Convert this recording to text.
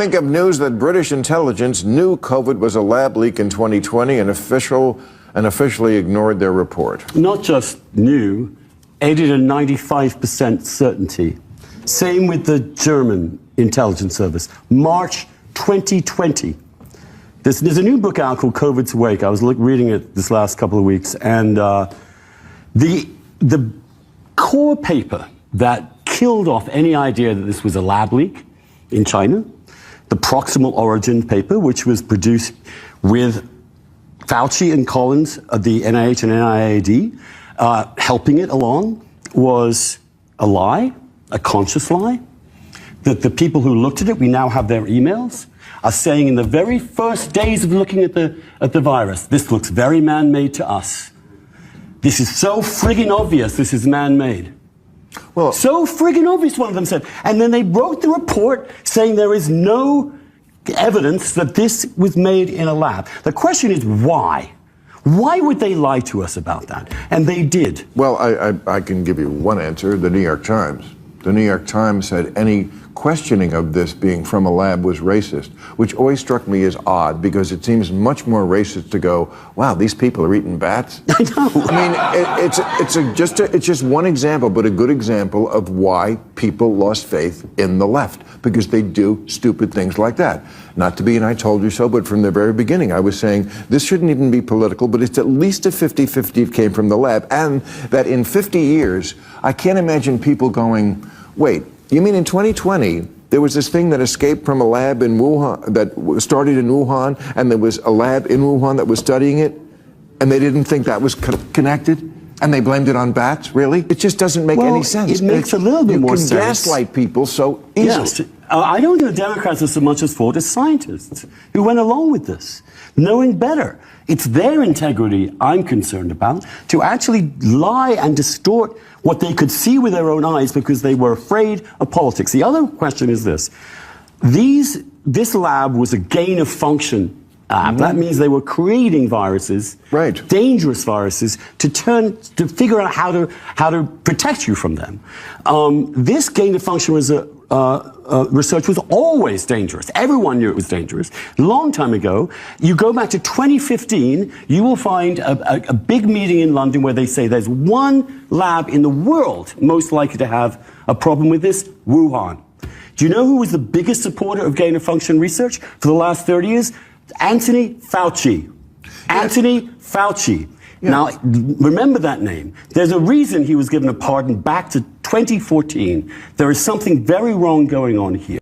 think of news that British intelligence knew COVID was a lab leak in 2020 and officially ignored their report? Not just knew, aided a 95% certainty. Same with the German intelligence service. March 2020. There's a new book out called COVID's Wake. I was reading it this last couple of weeks, and the core paper that killed off any idea that this was a lab leak in China, the proximal origin paper, which was produced with Fauci and Collins of the NIH and NIAID helping it along, was a lie, a conscious lie, that the people who looked at it, we now have their emails, are saying in the very first days of looking at the virus, this looks very man-made to us. This is so friggin' obvious this is man-made. Well, so friggin' obvious, one of them said. And then they wrote the report saying there is no evidence that this was made in a lab. The question is why? Why would they lie to us about that? And they did. Well, I can give you one answer, the New York Times. The New York Times said any questioning of this being from a lab was racist, which always struck me as odd because it seems much more racist to go, wow, these people are eating bats. I know. I mean, it's just one example, but a good example of why people lost faith in the left, because they do stupid things like that. Not to be an I told you so, but from the very beginning I was saying this shouldn't even be political, but it's at least a 50-50 it came from the lab, and that in 50 years, I can't imagine people going, wait, you mean in 2020, there was this thing that escaped from a lab in Wuhan, that started in Wuhan, and there was a lab in Wuhan that was studying it, and they didn't think that was connected, and they blamed it on bats? Really? It just doesn't make any sense. It makes a little bit more sense. You can gaslight people so easily. Yes. I don't think the Democrats are so much as fault as scientists who went along with this, knowing better. It's their integrity I'm concerned about, to actually lie and distort what they could see with their own eyes because they were afraid of politics. The other question is this. This lab was a gain of function lab. That means they were creating viruses, right, dangerous viruses, to figure out how to protect you from them. This gain of function was research was always dangerous. Everyone knew it was dangerous. A long time ago, you go back to 2015, you will find a big meeting in London where they say there's one lab in the world most likely to have a problem with this, Wuhan. Do you know who was the biggest supporter of gain of function research for the last 30 years? Anthony Fauci. Anthony Fauci. Yeah. Now, remember that name. There's a reason he was given a pardon back to 2014. There is something very wrong going on here.